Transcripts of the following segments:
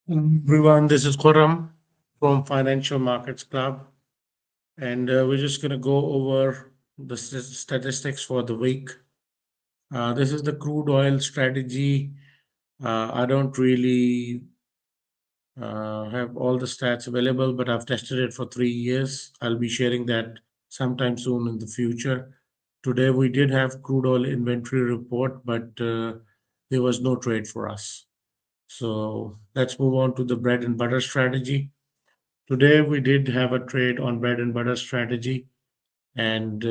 Everyone, this is Khurram from Financial Markets Club, and we're just going to go over the statistics for the week. This is the crude oil strategy. I don't really have all the stats available, but I've tested it for 3 years. I'll be sharing that sometime soon in the future. Today, we did have crude oil inventory report, but there was no trade for us. So let's move on to the bread and butter strategy. Today we did have a trade on bread and butter strategy, and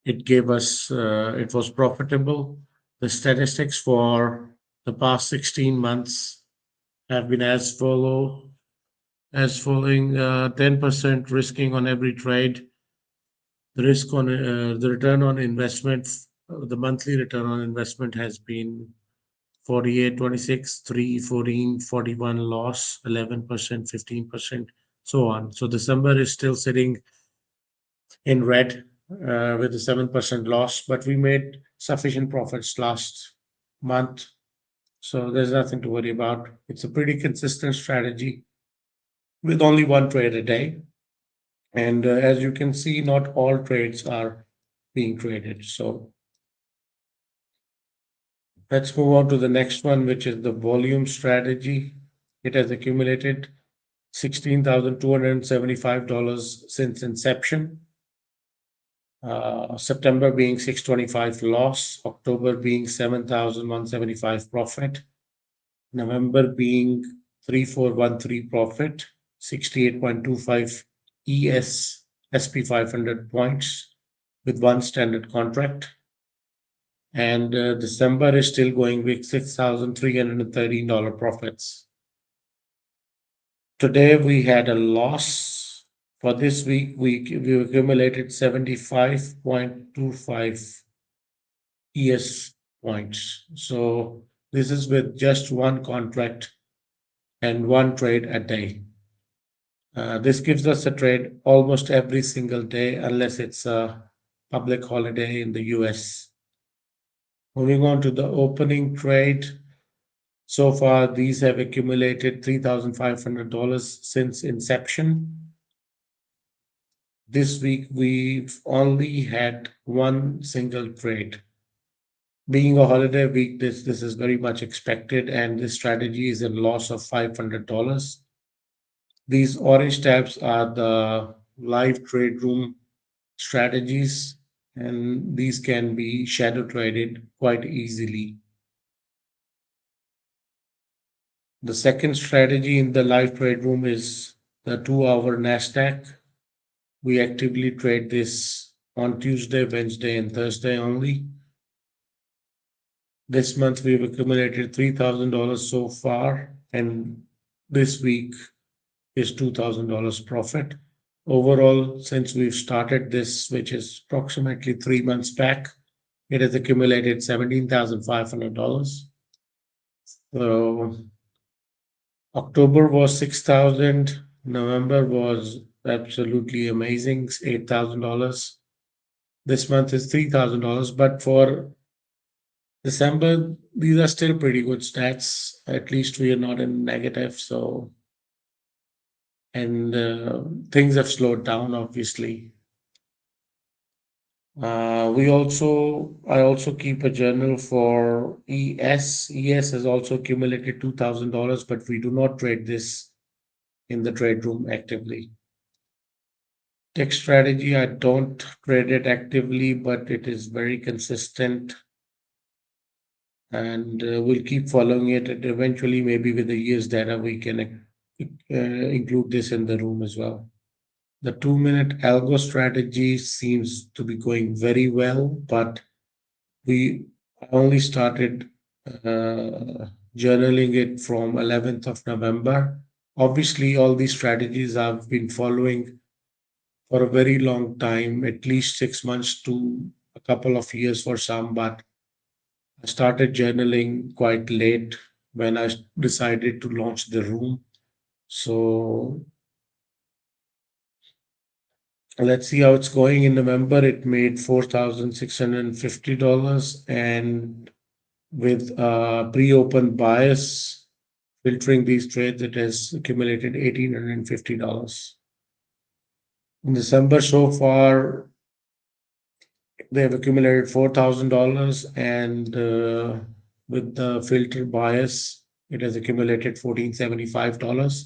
it was profitable. The statistics for the past 16 months have been as following: 10% risking on every trade. The return on investment, the monthly return on investment has been 48, 26, 3, 14, 41 loss, 11%, 15%, so on. So December is still sitting in red with a 7% loss, but we made sufficient profits last month. So there's nothing to worry about. It's a pretty consistent strategy with only one trade a day. And as you can see, not all trades are being traded. So let's move on to the next one, which is the volume strategy. It has accumulated $16,275 since inception. September being 625 loss, October being 7,175 profit, November being 3413 profit, 68.25 ES SP 500 points with one standard contract. And December is still going with $6,313 profits. Today we had a loss. For this week, we accumulated 75.25 ES points. So this is with just one contract and one trade a day. This gives us a trade almost every single day, unless it's a public holiday in the US. Moving on to the opening trade. So far, these have accumulated $3,500 since inception. This week, we've only had one single trade. Being a holiday week, this is very much expected, and this strategy is a loss of $500. These orange tabs are the live trade room strategies, and these can be shadow traded quite easily. The second strategy in the live trade room is the 2 hour NASDAQ. We actively trade this on Tuesday, Wednesday, and Thursday only. This month we've accumulated $3,000 so far, and this week is $2,000 profit. Overall, since we've started this, which is approximately 3 months back, it has accumulated $17,500. So October was 6,000. November was absolutely amazing, $8,000. This month is $3,000, but for December, these are still pretty good stats. At least we are not in negative. So, and things have slowed down, obviously. I also keep a journal for ES. ES has also accumulated $2,000, but we do not trade this in the trade room actively. Tech strategy, I don't trade it actively, but it is very consistent, and we'll keep following it. And eventually, maybe with the year's data, we can include this in the room as well. The 2 minute algo strategy seems to be going very well, but we only started journaling it from 11th of November. Obviously, all these strategies I've been following for a very long time, at least 6 months to a couple of years for some, but I started journaling quite late when I decided to launch the room. So let's see how it's going. In November, it made $4,650, and with pre-open bias, Filtering these trades, it has accumulated $1,850. In December so far, they have accumulated $4,000, and with the filter bias, it has accumulated $1,475.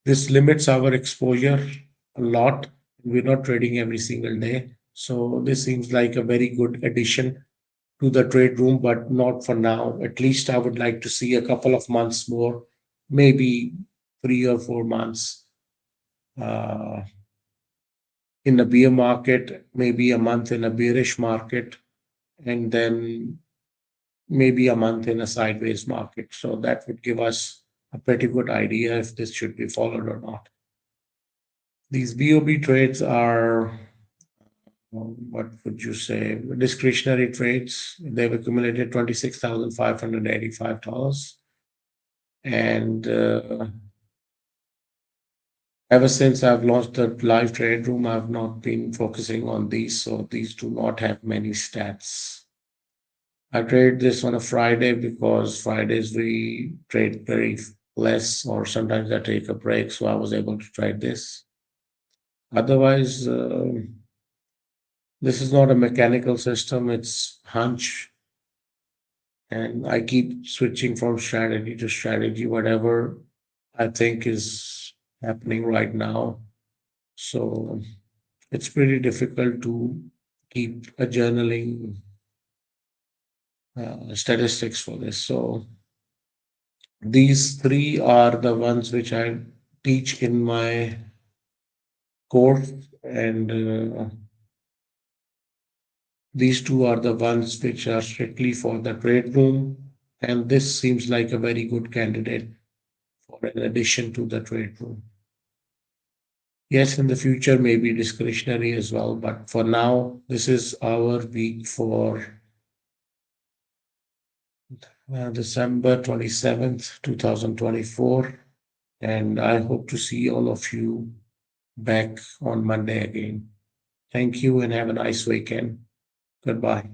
This limits our exposure a lot. We're not trading every single day. So this seems like a very good addition to the trade room, but not for now. At least I would like to see a couple of months more, maybe 3 or 4 months uh, in a bear market, maybe a month in a bearish market, and then maybe a month in a sideways market. So that would give us a pretty good idea if this should be followed or not. These BOB trades are, what would you say, discretionary trades. They've accumulated $26,585. And ever since I've launched the live trade room, I've not been focusing on these. So these do not have many stats. I trade this on a Friday because Fridays we trade very less, or sometimes I take a break. So I was able to trade this. Otherwise, this is not a mechanical system, it's hunch. And I keep switching from strategy to strategy, whatever I think is happening right now. So it's pretty difficult to keep a journaling statistics for this. So these three are the ones which I teach in my course, and these two are the ones which are strictly for the trade room. And this seems like a very good candidate for an addition to the trade room. Yes, in the future, maybe discretionary as well. But for now, this is our week for December 27th, 2024. And I hope to see all of you back on Monday again. Thank you and have a nice weekend. Goodbye.